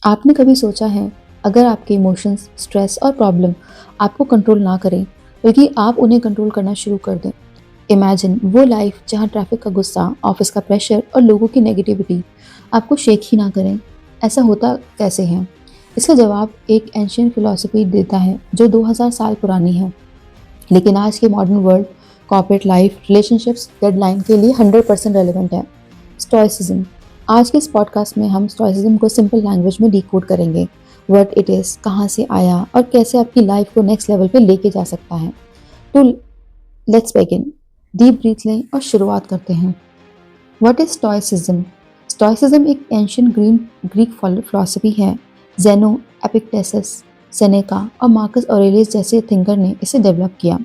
आपने कभी सोचा है, अगर आपके इमोशंस, स्ट्रेस और प्रॉब्लम आपको कंट्रोल ना करें, बल्कि आप उन्हें कंट्रोल करना शुरू कर दें? इमेजिन वो लाइफ जहाँ ट्रैफिक का गुस्सा, ऑफिस का प्रेशर और लोगों की नेगेटिविटी आपको शेक ही ना करें। ऐसा होता कैसे है? इसका जवाब एक एंशियंट फिलॉसफी देता है जो 2000 साल पुरानी है, लेकिन आज के modern world, corporate life, relationships, deadline के लिए 100% रेलिवेंट है। स्टोइसिज्म। आज के इस पॉडकास्ट में हम स्टोइसिज्म को सिंपल लैंग्वेज में डिकोड करेंगे। व्हाट इट इज़, कहाँ से आया और कैसे आपकी लाइफ को नेक्स्ट लेवल पे लेके जा सकता है। तो लेट्स बिगिन। डीप ब्रीथ लें और शुरुआत करते हैं। What is stoicism? स्टोइसिज्म एक एंशियंट ग्रीक फिलॉसफी है। जेनो, एपिक्टेटस, सेनेका और मार्कस ऑरेलियस जैसे थिंकर ने इसे डेवलप किया।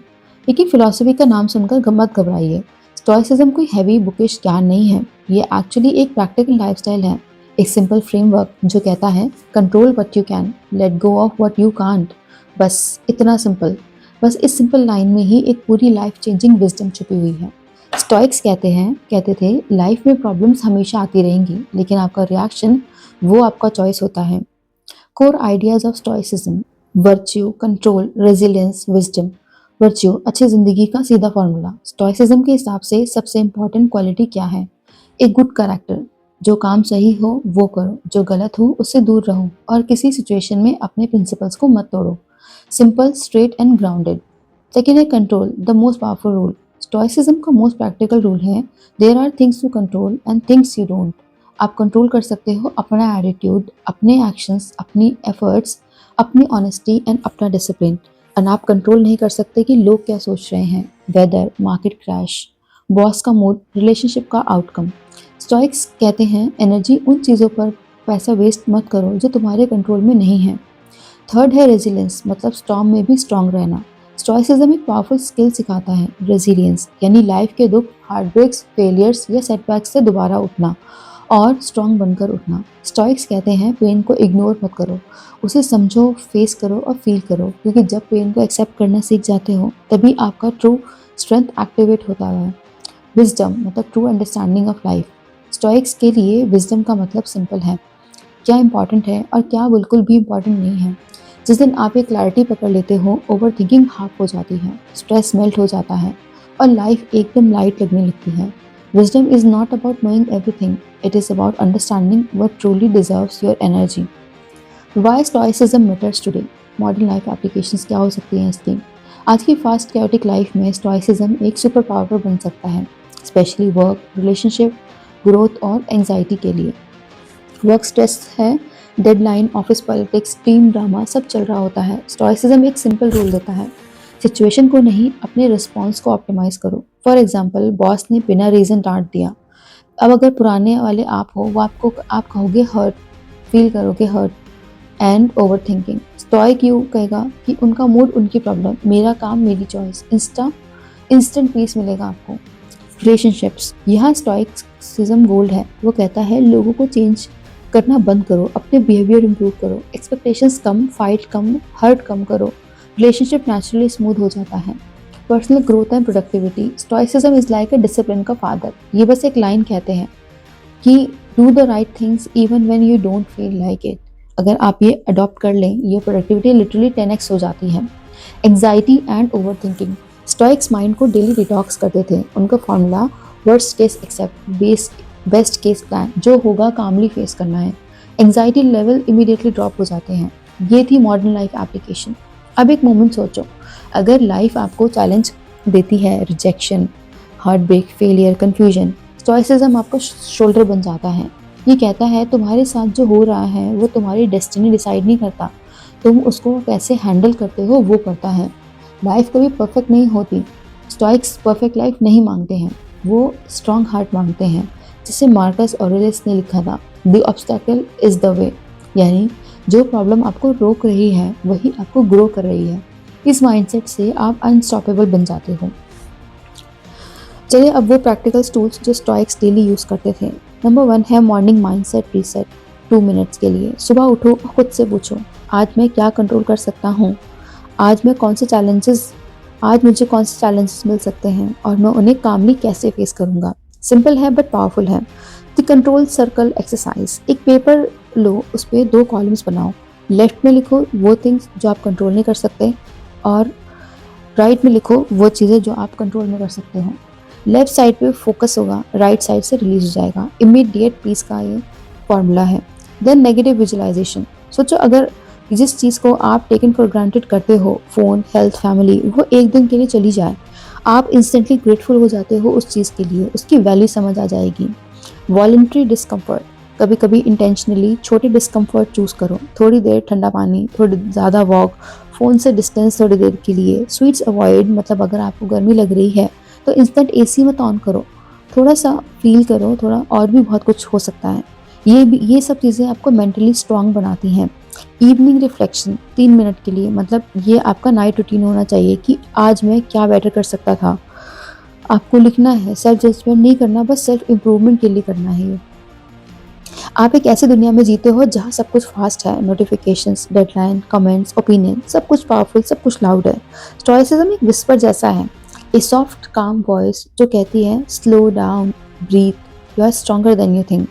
लेकिन फिलॉसफी का नाम सुनकर मत घबराइए। स्टोइसिज्म कोई हैवी बुकिश ज्ञान नहीं है। ये एक्चुअली एक प्रैक्टिकल लाइफस्टाइल है, एक सिंपल फ्रेमवर्क जो कहता है control what you can, let go of what you can't. बस इतना सिंपल। बस इस सिंपल लाइन में ही एक पूरी लाइफ चेंजिंग विजडम छुपी हुई है। स्टोइक्स कहते थे लाइफ में प्रॉब्लम्स हमेशा आती रहेंगी, लेकिन आपका रिएक्शन वो आपका चॉइस होता है। Core ideas of stoicism: virtue, control, resilience, wisdom. Virtue, अच्छी जिंदगी का सीधा फॉर्मूला। स्टोइसिज्म के हिसाब से सबसे इंपॉर्टेंट क्वालिटी क्या है? एक गुड कैरेक्टर। जो काम सही हो वो करो, जो गलत हो उससे दूर रहो और किसी सिचुएशन में अपने प्रिंसिपल्स को मत तोड़ो। Simple, straight and grounded. Second है control, the most powerful rule. Stoicism का मोस्ट प्रैक्टिकल रूल है there are things to control and things you don't. आप कंट्रोल कर सकते हो अपना एटीट्यूड, अपने एक्शंस, अपनी एफर्ट्स, अपनी ऑनेस्टी एंड अपना डिसिप्लिन। और आप कंट्रोल नहीं कर सकते कि लोग क्या सोच रहे हैं, वेदर, मार्केट क्रैश, बॉस का मूड, रिलेशनशिप का आउटकम। स्टोइक्स कहते हैं एनर्जी उन चीज़ों पर पैसा वेस्ट मत करो जो तुम्हारे कंट्रोल में नहीं है। थर्ड है रेजिलियंस, मतलब स्टॉर्म में भी स्ट्रांग रहना। स्टोइसिज्म एक पावरफुल स्किल सिखाता है, रेजिलियंस यानी लाइफ के दुख, हार्टब्रेक्स, फेलियर्स या सेटबैक्स से दोबारा उठना और स्ट्रांग बनकर उठना। स्टोइक्स कहते हैं पेन को इग्नोर मत करो, उसे समझो, फेस करो और फील करो, क्योंकि जब पेन को एक्सेप्ट करना सीख जाते हो तभी आपका ट्रू स्ट्रेंथ एक्टिवेट होता है। विजडम, मतलब true understanding of life. Stoics के लिए विजडम का मतलब सिंपल है, क्या इंपॉर्टेंट है और क्या बिल्कुल भी इंपॉर्टेंट नहीं है। जिस दिन आप एक क्लैरिटी पकड़ लेते हो, ओवर थिंकिंग हाफ हो जाती है, स्ट्रेस मेल्ट हो जाता है और लाइफ एकदम लाइट लगने लगती है। Wisdom is not about knowing everything, it is about understanding what truly deserves your energy. Why stoicism matters today? Modern life applications क्या हो सकती हैं इसकी? आज की फास्ट कैओटिक लाइफ में स्टोइसिज्म एक सुपर पावर बन सकता है, स्पेशली वर्क, रिलेशनशिप, ग्रोथ और एंजाइटी के लिए। वर्क स्ट्रेस है, deadline, office politics, team drama सब चल रहा होता है। स्टोइसिज्म एक सिंपल रूल देता है, सिचुएशन को नहीं, अपने रिस्पॉन्स को ऑप्टिमाइज करो। फॉर एग्जांपल, बॉस ने बिना रीज़न डांट दिया। अब अगर पुराने वाले आप हो, वो आप कहोगे हर्ट, फील करोगे hurt and over thinking. Stoic you कहेगा कि उनका मूड उनकी प्रॉब्लम, मेरा काम मेरी चॉइस। इंस्टेंट पीस मिलेगा आपको। रिलेशनशिप्स, यहाँ स्टोइसिज्म गोल्ड है। वो कहता है लोगों को चेंज करना बंद करो, अपने बिहेवियर इंप्रूव करो, एक्सपेक्टेशंस कम, फाइट कम, हर्ट कम करो, रिलेशनशिप नेचुरली स्मूथ हो जाता है। Personal growth and productivity, stoicism is like a discipline का फादर। ये बस एक लाइन कहते हैं कि do the right things even when you don't feel like it. अगर आप ये अडॉप्ट कर लें, ये प्रोडक्टिविटी लिटरली 10x हो जाती है। Anxiety and over thinking, stoics mind को डेली डिटॉक्स करते थे। उनका formula worst case accept, best case plan, जो होगा कामली फेस करना है। एंग्जाइटी लेवल इमीडिएटली ड्रॉप हो जाते हैं। ये थी मॉडर्न लाइफ एप्लीकेशन। अब एक मोमेंट सोचो, अगर लाइफ आपको चैलेंज देती है, rejection, heart break, failure, confusion, stoicism आपका शोल्डर बन जाता है। ये कहता है तुम्हारे साथ जो हो रहा है वो तुम्हारी डेस्टिनी डिसाइड नहीं करता, तुम उसको कैसे हैंडल करते हो वो करता है। लाइफ कभी परफेक्ट नहीं होती। स्टोइक्स परफेक्ट लाइफ नहीं मांगते हैं, वो स्ट्रॉन्ग हार्ट मांगते हैं, जिसे मार्कस ऑरेलियस ने लिखा था, the obstacle is the way, यानी जो प्रॉब्लम आपको रोक रही है वही आपको ग्रो कर रही है। इस माइंडसेट से आप अनस्टॉपेबल बन जाते हो। चलिए अब वो प्रैक्टिकल टूल्स जो स्टोइक्स डेली यूज़ करते थे। नंबर 1 है मॉर्निंग माइंडसेट रीसेट। 2 मिनट्स के लिए सुबह उठो और खुद से पूछो, आज मैं क्या कंट्रोल कर सकता हूँ, आज मुझे कौन से चैलेंजेस मिल सकते हैं और मैं उन्हें कामली कैसे फेस करूँगा। सिंपल है बट पावरफुल है। द कंट्रोल सर्कल एक्सरसाइज, एक पेपर लो उस पे 2 कॉलम्स बनाओ। लेफ्ट में लिखो वो थिंग्स जो आप कंट्रोल नहीं कर सकते और राइट में लिखो वो चीज़ें जो आप कंट्रोल में कर सकते हो। लेफ्ट साइड पे फोकस होगा, राइट साइड से रिलीज हो जाएगा। इमीडिएट पीस का ये फॉर्मूला है। Then negative visualisation. सोचो अगर जिस चीज़ को आप टेकन फॉर ग्रांटेड करते हो, फ़ोन, हेल्थ, फैमिली, वो एक दिन के लिए चली जाए, आप इंस्टेंटली ग्रेटफुल हो जाते हो उस चीज़ के लिए, उसकी वैल्यू समझ आ जाएगी। Voluntary discomfort. कभी कभी इंटेंशनली छोटे डिस्कम्फर्ट चूज करो, थोड़ी देर ठंडा पानी, थोड़ी ज़्यादा वॉक, फ़ोन से डिस्टेंस थोड़ी देर के लिए, स्वीट्स अवॉइड, मतलब अगर आपको गर्मी लग रही है तो इंस्टेंट एसी मत ऑन करो, थोड़ा सा फील करो, थोड़ा और भी बहुत कुछ हो सकता है। ये सब चीज़ें आपको मेंटली स्ट्रांग बनाती हैं। इवनिंग रिफ्लेक्शन 3 मिनट के लिए, मतलब ये आपका नाइट रूटीन होना चाहिए कि आज मैं क्या बेटर कर सकता था। आपको लिखना है, सेल्फ जजमेंट नहीं करना, बस सेल्फ इम्प्रूवमेंट के लिए करना है ये। आप एक ऐसी दुनिया में जीते हो जहाँ सब कुछ फास्ट है, नोटिफिकेशंस, डेडलाइन, कमेंट्स, ओपिनियन, सब कुछ पावरफुल, सब कुछ लाउड है। स्टोइसिज्म एक विस्पर जैसा है, ए सॉफ्ट काम वॉइस जो कहती है slow down, breathe, you are stronger than you think.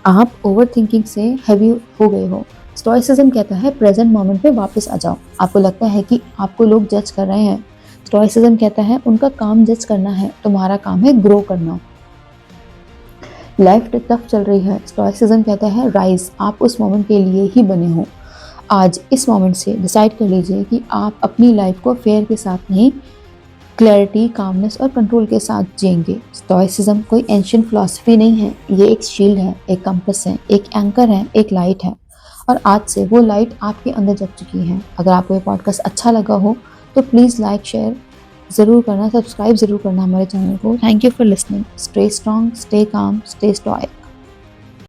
आप ओवर थिंकिंग से हैवी हो गए हो। स्टोइसिज्म कहता है प्रेजेंट मोमेंट पे वापस आ जाओ। आपको लगता है कि आपको लोग जज कर रहे हैं, स्टोइसिज्म कहता है उनका काम जज करना है, तुम्हारा काम है ग्रो करना। लाइफ टफ चल रही है, स्टोइसिज्म कहता है राइज, आप उस मोमेंट के लिए ही बने हो। आज इस मोमेंट से डिसाइड कर लीजिए कि आप अपनी लाइफ को फेयर के साथ नहीं, क्लैरिटी, कामनेस और कंट्रोल के साथ जिएंगे। स्टोइसिज्म कोई एंशिएंट फिलॉसफी नहीं है, ये एक शील्ड है, एक कंपास है, एक एंकर है, एक लाइट है। और आज से वो लाइट आपके अंदर जग चुकी है। अगर आपको ये पॉडकास्ट अच्छा लगा हो तो प्लीज़ लाइक, शेयर ज़रूर करना, सब्सक्राइब ज़रूर करना हमारे चैनल को। Thank you for listening. Stay strong, stay calm, stay स्टॉय।